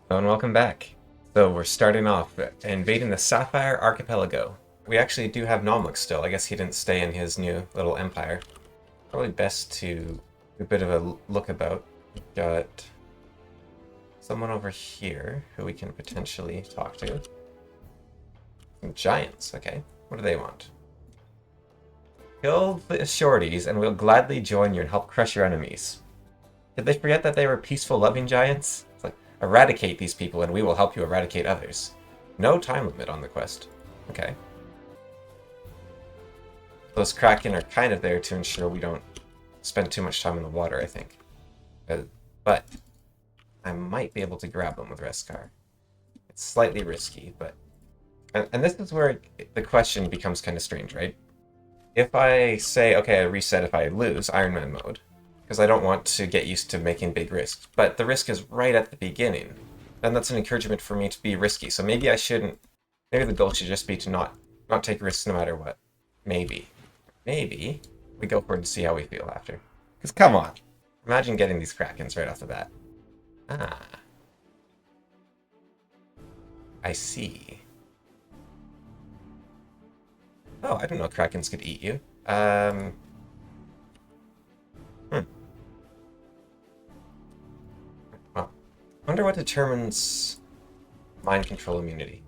Hello and welcome back. So we're starting off invading the Sapphire Archipelago. We actually do have Nomlik still. I guess he didn't stay in his new little empire. Probably best to do a bit of a look about. We've got someone over here who we can potentially talk to. Some giants, okay. What do they want? Kill the shorties and we'll gladly join you and help crush your enemies. Did they forget that they were peaceful, loving giants? It's like, eradicate these people and we will help you eradicate others. No time limit on the quest. Okay. Those Kraken are kind of there to ensure we don't spend too much time in the water, I think. But I might be able to grab them with Reskar. It's slightly risky, but... And this is where the question becomes kind of strange, right? If I say, okay, I reset if I lose Iron Man mode, because I don't want to get used to making big risks, but the risk is right at the beginning, then that's an encouragement for me to be risky. So maybe I shouldn't... Maybe the goal should just be to not take risks no matter what. Maybe. Maybe we go for it and see how we feel after. Because come on. Imagine getting these Krakens right off the bat. Ah. I see. Oh, I didn't know Krakens could eat you. Well, I wonder what determines mind control immunity.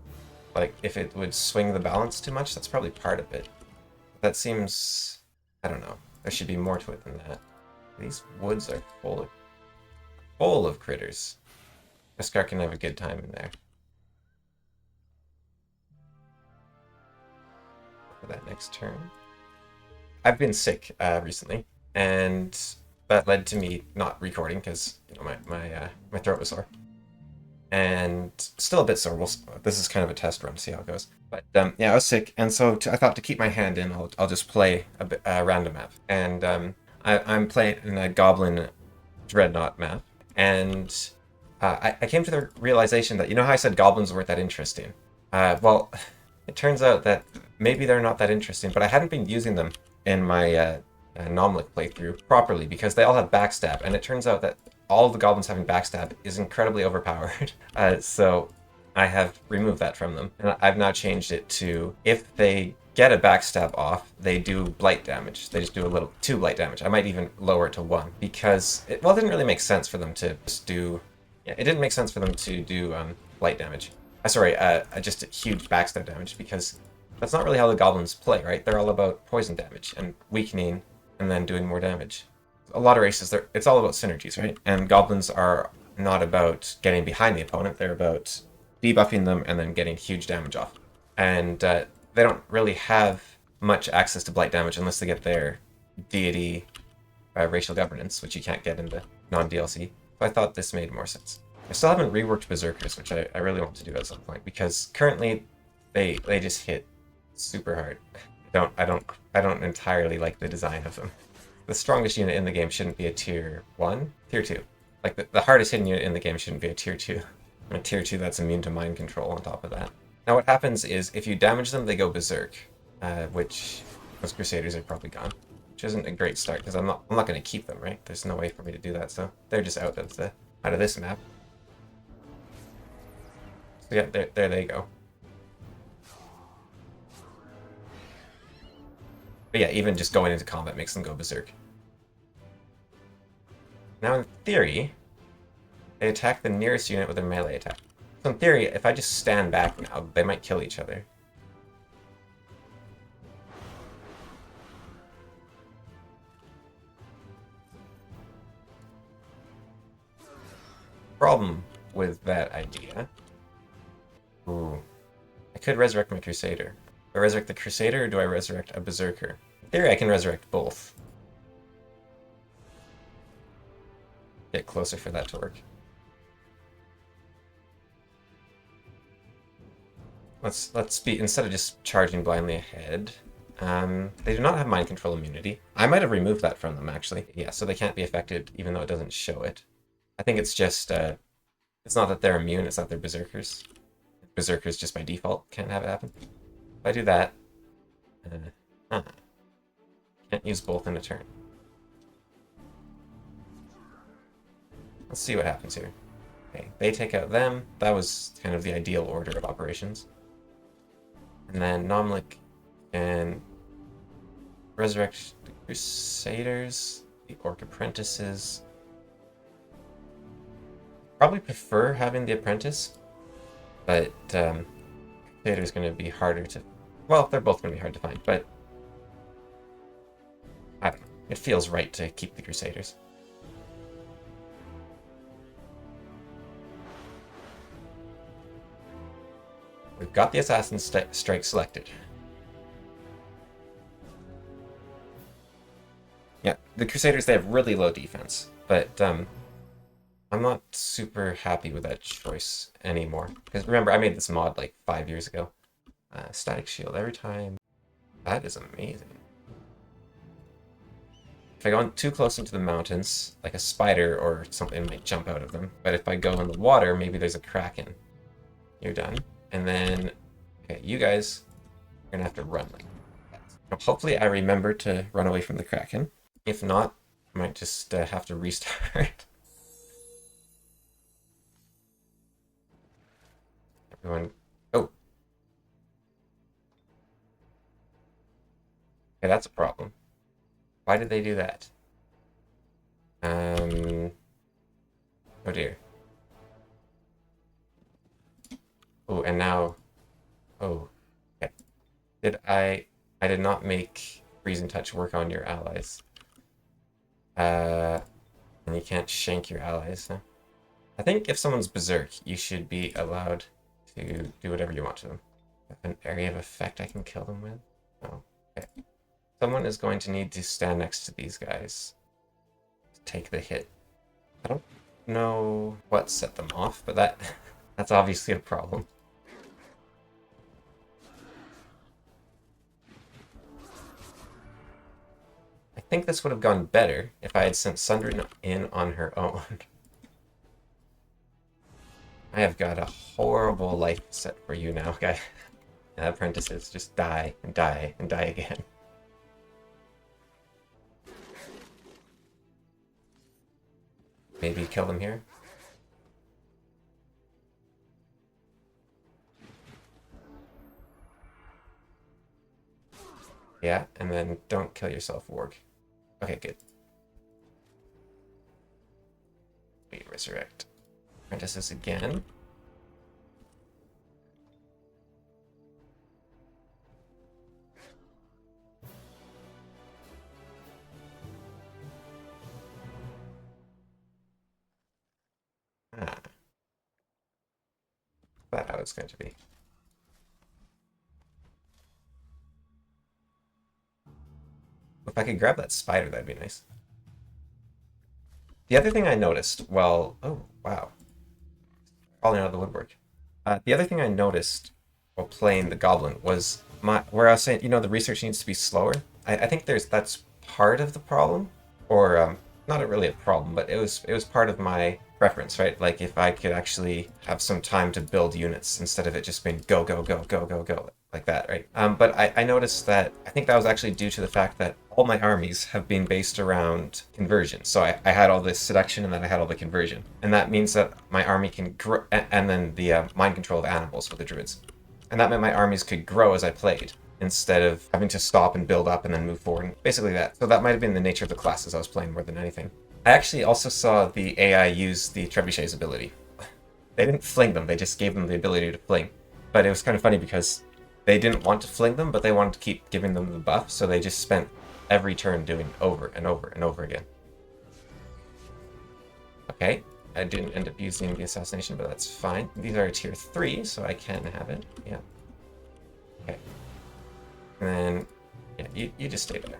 Like, if it would swing the balance too much, that's probably part of it. That seems... I don't know. There should be more to it than that. These woods are full of critters. Beskar can have a good time in there. For that next turn. I've been sick recently, and that led to me not recording because my throat was sore, and still a bit sore. This is kind of a test run to see how it goes. But yeah, I was sick, and so I thought to keep my hand in, I'll just play a random map, and I'm playing in a Goblin Dreadnought map, and I came to the realization that, you know how I said goblins weren't that interesting? Well, it turns out that maybe they're not that interesting, but I hadn't been using them in my Nomlik playthrough properly because they all have backstab, and it turns out that all of the goblins having backstab is incredibly overpowered. So I have removed that from them, and I've now changed it to, if they get a backstab off, they do blight damage. They just do a little 2 blight damage. I might even lower it to 1 because it didn't really make sense for them to just do. Yeah, it didn't make sense for them to do blight damage. Sorry, just huge backstab damage, because that's not really how the goblins play, right? They're all about poison damage and weakening and then doing more damage. A lot of races, it's all about synergies, right? And goblins are not about getting behind the opponent. They're about debuffing them and then getting huge damage off. And they don't really have much access to blight damage unless they get their deity racial governance, which you can't get in the non-DLC. So I thought this made more sense. I still haven't reworked Berserkers, which I really want to do at some point, because currently they just hit super hard. I don't entirely like the design of them. The strongest unit in the game shouldn't be a tier 1, tier 2. Like the hardest hitting unit in the game shouldn't be a tier 2. And a tier 2 that's immune to mind control on top of that. Now what happens is, if you damage them, they go berserk, which those Crusaders are probably gone. Which isn't a great start, because I'm not going to keep them, right? There's no way for me to do that, so they're just out of this map. So yeah, there they go. But yeah, even just going into combat makes them go berserk. Now in theory, they attack the nearest unit with a melee attack. So in theory, if I just stand back now, they might kill each other. Problem with that idea... Ooh. I could resurrect my Crusader. Do I resurrect the Crusader, or do I resurrect a Berserker? In theory, I can resurrect both. Get closer for that to work. Let's be, instead of just charging blindly ahead, they do not have mind control immunity. I might have removed that from them, actually. Yeah, so they can't be affected even though it doesn't show it. I think it's just, it's not that they're immune, it's that they're Berserkers. Berserkers just by default can't have it happen. If I do that, can't use both in a turn. Let's see what happens here. Okay, they take out them. That was kind of the ideal order of operations. And then Nomlik can resurrect the Crusaders, the Orc Apprentices. Probably prefer having the Apprentice, but Crusader's going to be harder to... Well, they're both going to be hard to find, but I don't know. It feels right to keep the Crusaders. We've got the Assassin Strike selected. Yeah, the Crusaders, they have really low defense, but I'm not super happy with that choice anymore. Because remember, I made this mod like 5 years ago. Static shield every time. That is amazing. If I go too close into the mountains, like a spider or something might jump out of them. But if I go in the water, maybe there's a kraken. You're done. And then, okay, you guys are gonna have to run like that. Hopefully I remember to run away from the kraken. If not, I might just have to restart. Everyone, oh. Okay, that's a problem. Why did they do that? Oh dear. Oh, and now, oh, okay. I did not make Freezing Touch work on your allies. And you can't shank your allies, huh? I think if someone's berserk, you should be allowed to do whatever you want to them. An area of effect I can kill them with? Oh, okay. Someone is going to need to stand next to these guys to take the hit. I don't know what set them off, but that's obviously a problem. I think this would have gone better if I had sent Sundry in on her own. I have got a horrible life set for you now, guy. Apprentices, just die and die and die again. Maybe kill them here. Yeah, and then don't kill yourself, Warg. Okay, good. We resurrect apprentices again. Ah. That's how it's going to be. If I could grab that spider, that'd be nice. The other thing I noticed, well, oh, wow. Falling out of the woodwork. The other thing I noticed while playing the Goblin was where I was saying, the research needs to be slower. I think that's part of the problem, or not really a problem, but it was part of my preference, right? Like if I could actually have some time to build units instead of it just being go, go, go, go, go, go, like that, right? But I noticed that I think that was actually due to the fact that all my armies have been based around conversion. So I had all this seduction and then I had all the conversion. And that means that my army can grow, and then the mind control of animals with the druids. And that meant my armies could grow as I played, instead of having to stop and build up and then move forward. Basically that. So that might have been the nature of the classes I was playing more than anything. I actually also saw the AI use the Trebuchet's ability. They didn't fling them, they just gave them the ability to fling. But it was kind of funny because they didn't want to fling them, but they wanted to keep giving them the buff, so they just spent every turn doing over and over and over again. Okay, I didn't end up using the assassination, but that's fine. These are tier 3, so I can have it. Yeah. Okay. And then, yeah, you just stay there.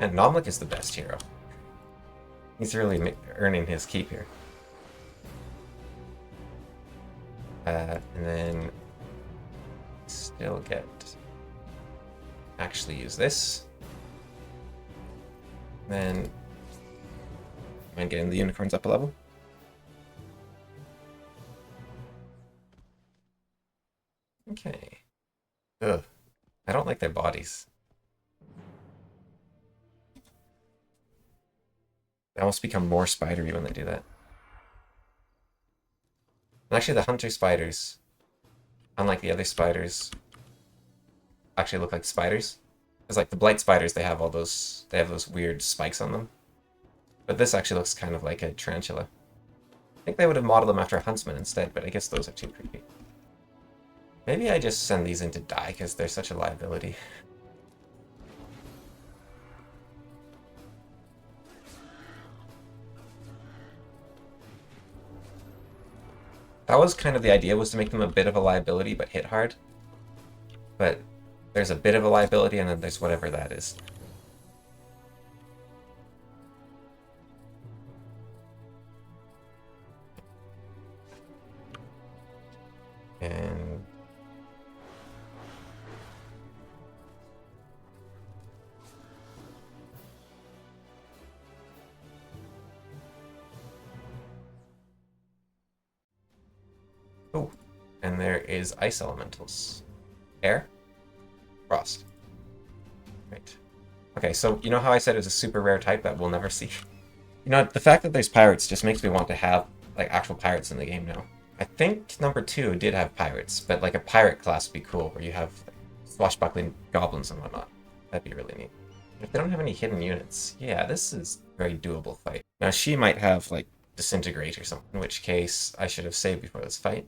And Nomlik is the best hero. He's really earning his keep here. And then still get... actually use this. Then... mind getting the unicorns up a level. Okay. Ugh. I don't like their bodies. They almost become more spidery when they do that. And actually, the hunter spiders, unlike the other spiders, actually look like spiders. Because like the blight spiders, they have those weird spikes on them. But this actually looks kind of like a tarantula. I think they would have modeled them after a huntsman instead, but I guess those are too creepy. Maybe I just send these in to die because they're such a liability. That was kind of the idea, was to make them a bit of a liability but hit hard. But there's a bit of a liability and then there's whatever that is. And oh, and there is ice elementals. Air? Frost. Right. Okay, so you know how I said it was a super rare type that we'll never see? You know, the fact that there's pirates just makes me want to have, like, actual pirates in the game now. I think number 2 did have pirates, but, like, a pirate class would be cool, where you have like, swashbuckling goblins and whatnot. That'd be really neat. If they don't have any hidden units, yeah, this is a very doable fight. Now, she might have, like, disintegrate or something, in which case I should have saved before this fight.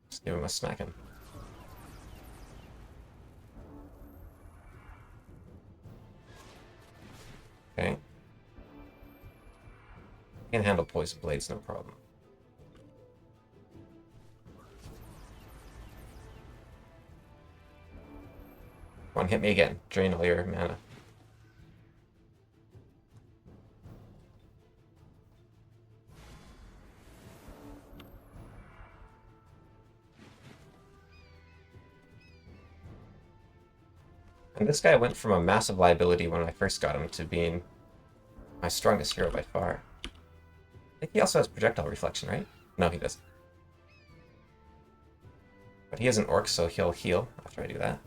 Just give him a smacking. Okay. Can handle poison blades, no problem. Come on, hit me again. Drain all your mana. And this guy went from a massive liability when I first got him to being my strongest hero by far. I think he also has projectile reflection, right? No, he doesn't. But he is an orc, so he'll heal after I do that.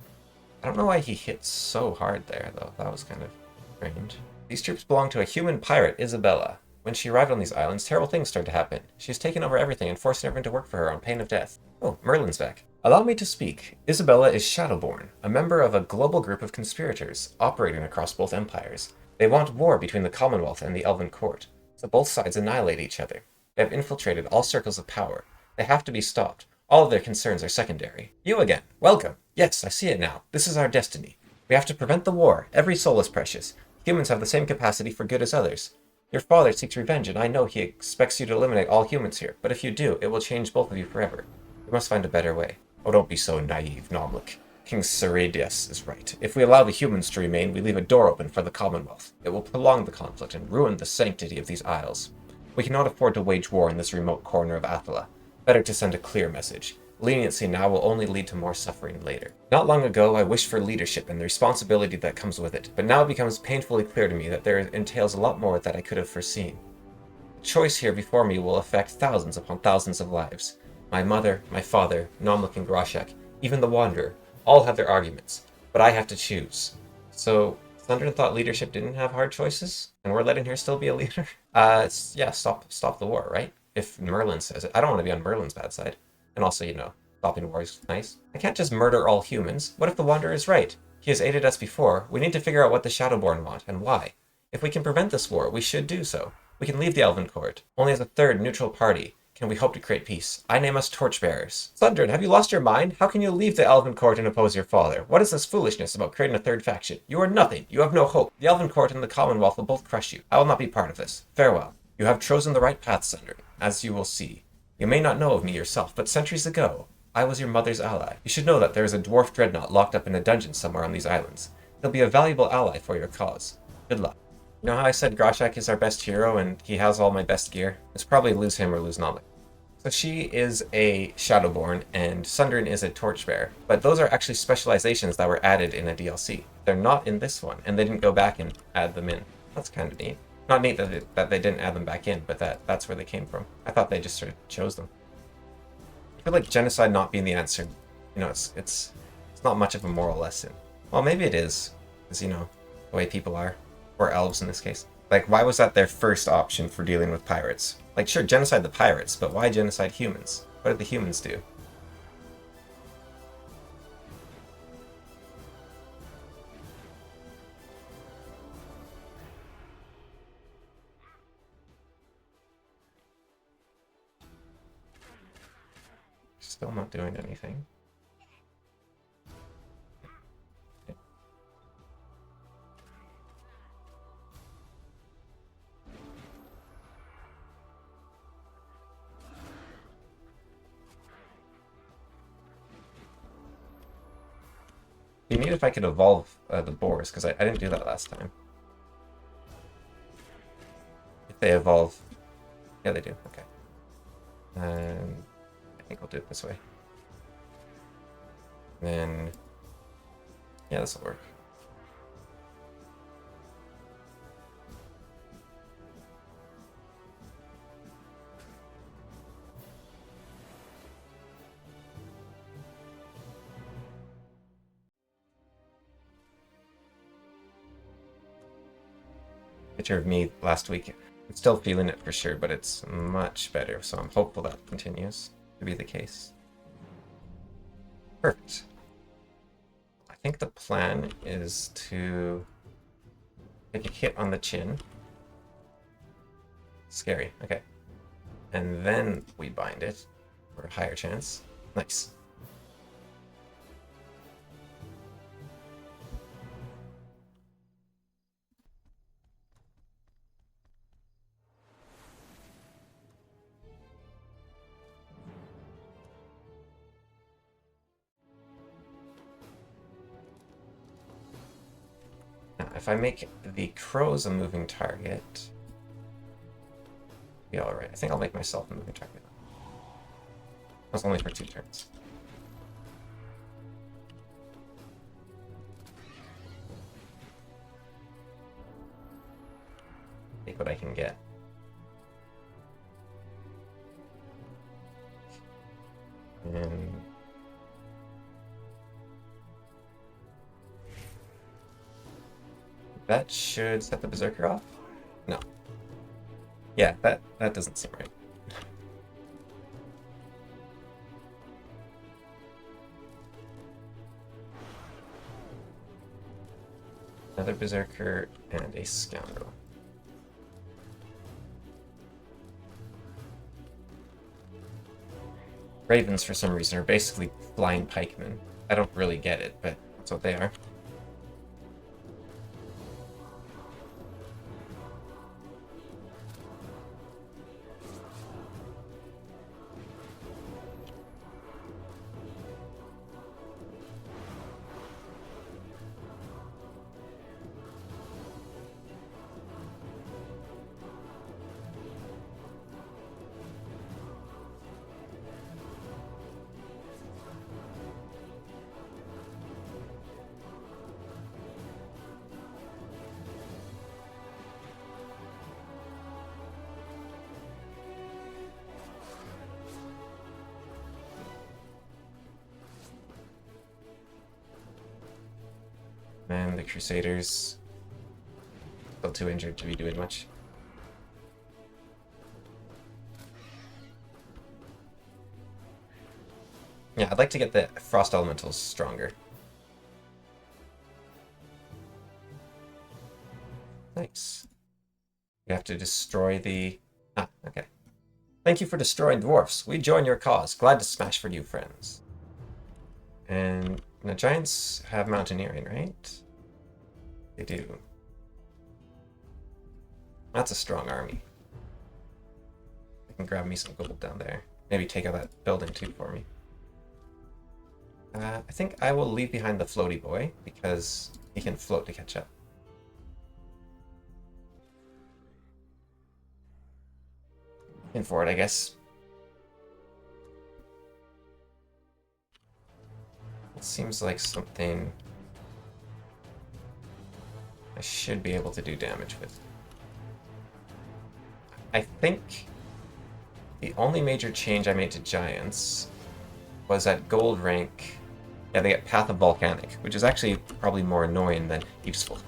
I don't know why he hit so hard there, though. That was kind of strange. These troops belong to a human pirate, Isabella. When she arrived on these islands, terrible things started to happen. She's taken over everything and forcing everyone to work for her on pain of death. Oh, Merlin's back. Allow me to speak. Isabella is Shadowborn, a member of a global group of conspirators, operating across both empires. They want war between the Commonwealth and the Elven Court, so both sides annihilate each other. They have infiltrated all circles of power. They have to be stopped. All of their concerns are secondary. You again. Welcome. Yes, I see it now. This is our destiny. We have to prevent the war. Every soul is precious. Humans have the same capacity for good as others. Your father seeks revenge, and I know he expects you to eliminate all humans here, but if you do, it will change both of you forever. We must find a better way. Oh, don't be so naive, Nomlik. King Seredius is right. If we allow the humans to remain, we leave a door open for the Commonwealth. It will prolong the conflict and ruin the sanctity of these isles. We cannot afford to wage war in this remote corner of Athela. Better to send a clear message. Leniency now will only lead to more suffering later. Not long ago, I wished for leadership and the responsibility that comes with it, but now it becomes painfully clear to me that there entails a lot more that I could have foreseen. The choice here before me will affect thousands upon thousands of lives. My mother, my father, Nomlik and Groshek, even the Wanderer, all have their arguments, but I have to choose. So, Thundern thought leadership didn't have hard choices, and we're letting her still be a leader? Yeah, stop the war, right? If Merlin says it. I don't want to be on Merlin's bad side. And also, you know, stopping war is nice. I can't just murder all humans. What if the Wanderer is right? He has aided us before. We need to figure out what the Shadowborn want, and why. If we can prevent this war, we should do so. We can leave the Elven Court. Only as a third neutral party can we hope to create peace. I name us Torchbearers. Thundern, have you lost your mind? How can you leave the Elven Court and oppose your father? What is this foolishness about creating a third faction? You are nothing. You have no hope. The Elven Court and the Commonwealth will both crush you. I will not be part of this. Farewell. You have chosen the right path, Thundern, as you will see. You may not know of me yourself, but centuries ago, I was your mother's ally. You should know that there is a dwarf dreadnought locked up in a dungeon somewhere on these islands. He'll be a valuable ally for your cause. Good luck. You know how I said Groshek is our best hero and he has all my best gear? It's probably lose him or lose Nomlik. So she is a Shadowborn and Sundern is a Torchbearer, but those are actually specializations that were added in a DLC. They're not in this one, and they didn't go back and add them in. That's kind of neat. Not neat that they didn't add them back in, but that's where they came from. I thought they just sort of chose them. I feel like genocide not being the answer, you know, it's not much of a moral lesson. Well, maybe it is, because, you know, the way people are. Or elves in this case. Like, why was that their first option for dealing with pirates? Like, sure, genocide the pirates, but why genocide humans? What did the humans do? Still not doing anything. Be neat if I could evolve the boars, because I didn't do that last time. If they evolve... Yeah, they do. Okay. I think we'll do it this way. And then... Yeah, this will work. Picture of me last week. I'm still feeling it for sure, but it's much better, so I'm hopeful that continues to be the case. Perfect. I think the plan is to take a hit on the chin. Scary, okay. And then we bind it for a higher chance. Nice. If I make the crows a moving target, be alright. I think I'll make myself a moving target. That's only for 2 turns. Take what I can get. And that should set the Berserker off? No. Yeah, that doesn't seem right. Another Berserker and a Scoundrel. Ravens, for some reason, are basically flying pikemen. I don't really get it, but that's what they are. And the Crusaders, still too injured to be doing much. Yeah, I'd like to get the Frost Elementals stronger. Nice. You have to destroy the... Ah, okay. Thank you for destroying dwarfs. We join your cause. Glad to smash for you, friends. And the giants have mountaineering, right? They do. That's a strong army. I can grab me some gold down there. Maybe take out that building too for me. I think I will leave behind the floaty boy because he can float to catch up. In for it, I guess. It seems like something I should be able to do damage with. I think the only major change I made to giants was at gold rank. Yeah, they get Path of Volcanic, which is actually probably more annoying than useful.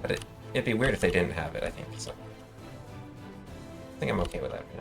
But it'd be weird if they didn't have it, I think. So I think I'm okay with that. Yeah.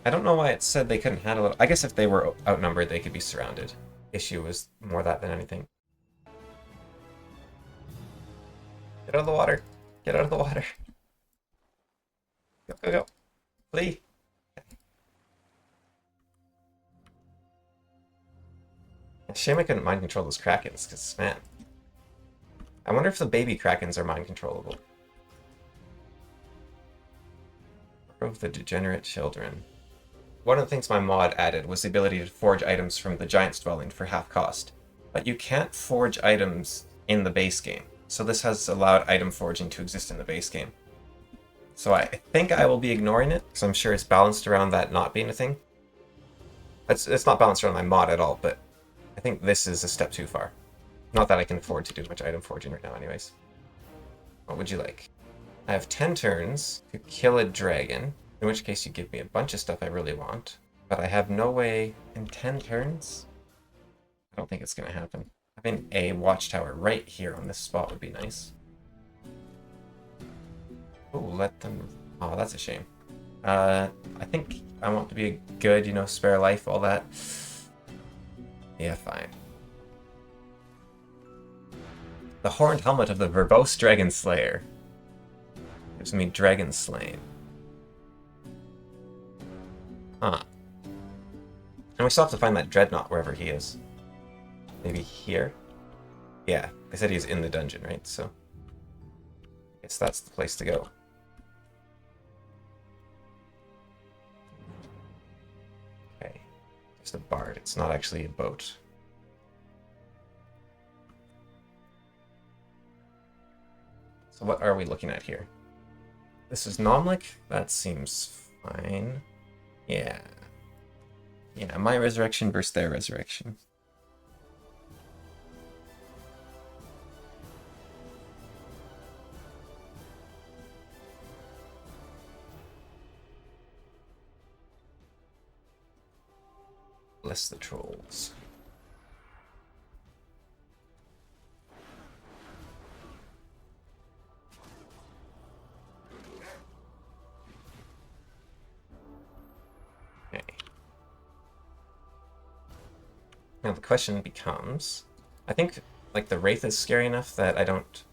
I don't know why it said they couldn't handle it. I guess if they were outnumbered, they could be surrounded. Issue was more that than anything. Get out of the water. Get out of the water. Go, go, go. Flee. Shame I couldn't mind control those Krakens, because, man. I wonder if the baby Krakens are mind controllable. Of the degenerate children. One of the things my mod added was the ability to forge items from the Giant's Dwelling for half cost. But you can't forge items in the base game. So this has allowed item forging to exist in the base game. So I think I will be ignoring it, because I'm sure it's balanced around that not being a thing. It's not balanced around my mod at all, but I think this is a step too far. Not that I can afford to do much item forging right now anyways. What would you like? I have 10 turns to kill a dragon, in which case you give me a bunch of stuff I really want. But I have no way in 10 turns? I don't think it's going to happen. Having a watchtower right here on this spot would be nice. Oh, let them... Oh, that's a shame. I think I want to be a good, spare life, all that. Yeah, fine. The horned helmet of the verbose dragon slayer. Gives me dragon slain. Huh. And we still have to find that dreadnought wherever he is. Maybe here? Yeah, they said he's in the dungeon, right? So I guess that's the place to go. Okay. Just a bard. It's not actually a boat. So what are we looking at here? This is Nomlik? That seems fine. Yeah. Yeah, my resurrection versus their resurrection. Bless the trolls. Okay. Now the question becomes, I think like the Wraith is scary enough that I don't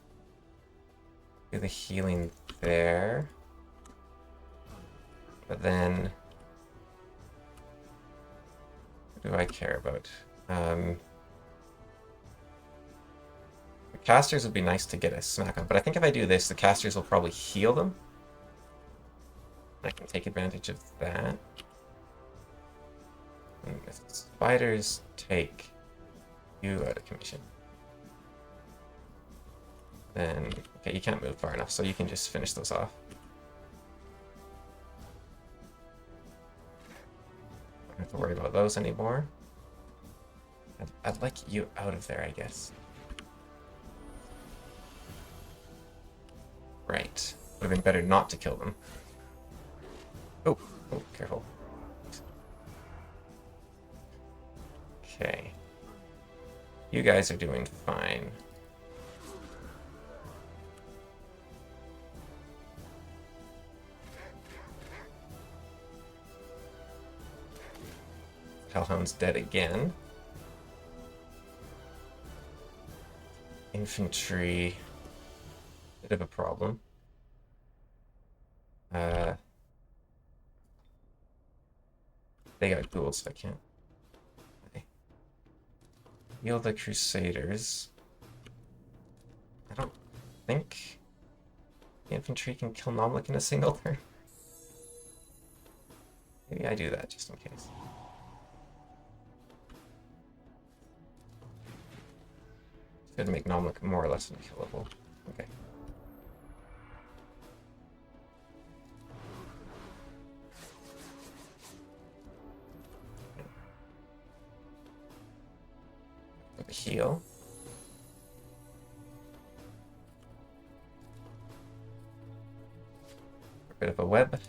do the healing there. But then what do I care about? The casters would be nice to get a smack on, but I think if I do this, the casters will probably heal them. I can take advantage of that. And if the spiders take you out of commission, then okay, you can't move far enough, so you can just finish those off. Don't have to worry about those anymore. I'd like you out of there, I guess. Right. Would have been better not to kill them. Oh, careful. Okay. You guys are doing fine. Hellhound's dead again. Infantry. Bit of a problem. They got ghouls, so I can't. Okay. Heal the Crusaders. I don't think the infantry can kill Nomlik in a single turn. Maybe I do that just in case. It's good to make Nom look more or less unkillable. Okay. Heal. A bit of a web.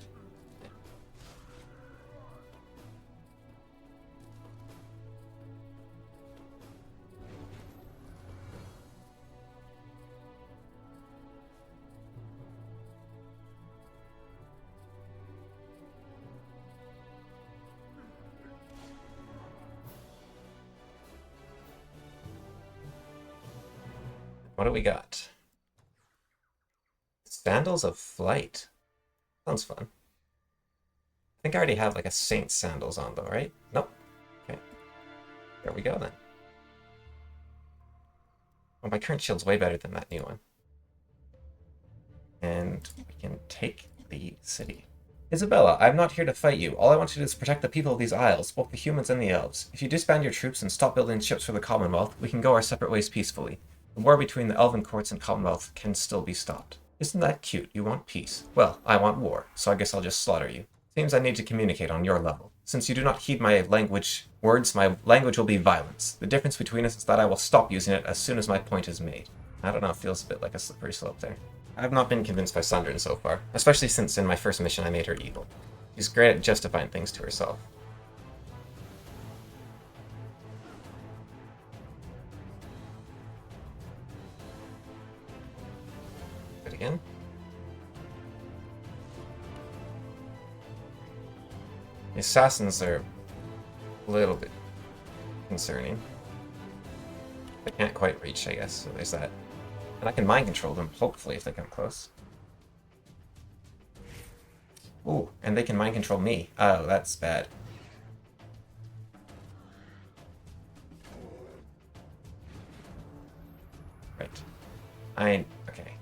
What do we got? Sandals of Flight. Sounds fun. I think I already have like a Saint sandals on though, right? Nope. Okay. There we go then. Oh, my current shield's way better than that new one. And we can take the city. Isabella, I'm not here to fight you. All I want to do is protect the people of these isles, both the humans and the elves. If you disband your troops and stop building ships for the Commonwealth, we can go our separate ways peacefully. The war between the Elven courts and Commonwealth can still be stopped. Isn't that cute? You want peace. Well, I want war, so I guess I'll just slaughter you. Seems I need to communicate on your level. Since you do not heed my words, my language will be violence. The difference between us is that I will stop using it as soon as my point is made. I don't know, it feels a bit like a slippery slope there. I've not been convinced by Sundrin so far, especially since in my first mission I made her evil. She's great at justifying things to herself. Again. The assassins are a little bit concerning. They can't quite reach, I guess, so there's that. And I can mind control them, hopefully, if they come close. Ooh, and they can mind control me. Oh, that's bad. Right. Okay.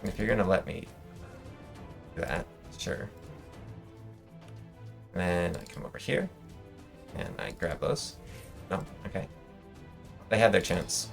If you're gonna let me do that, sure. And then I come over here, and I grab those. No, okay. They had their chance.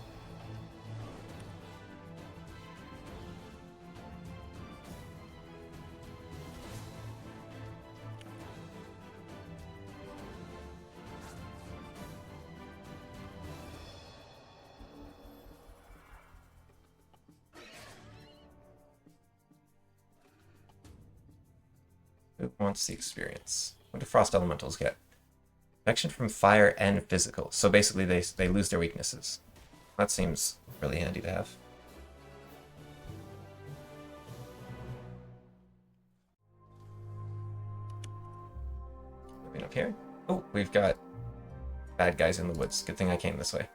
Who wants the experience? What do frost elementals get? Protection from fire and physical. So basically they lose their weaknesses. That seems really handy to have. Moving up here. Oh, we've got bad guys in the woods. Good thing I came this way.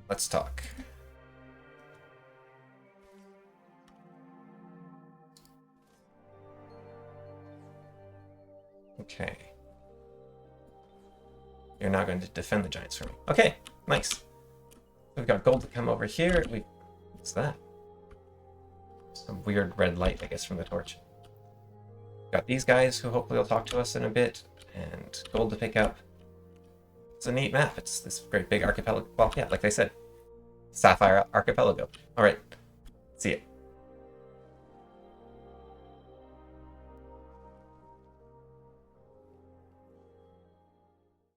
Let's talk. Okay. You're now going to defend the giants for me. Okay, nice. We've got gold to come over here. What's that? Some weird red light, I guess, from the torch. Got these guys who hopefully will talk to us in a bit, and gold to pick up. It's a neat map. It's this great big archipelago. Well, yeah, like I said, Sapphire Archipelago. All right, see ya.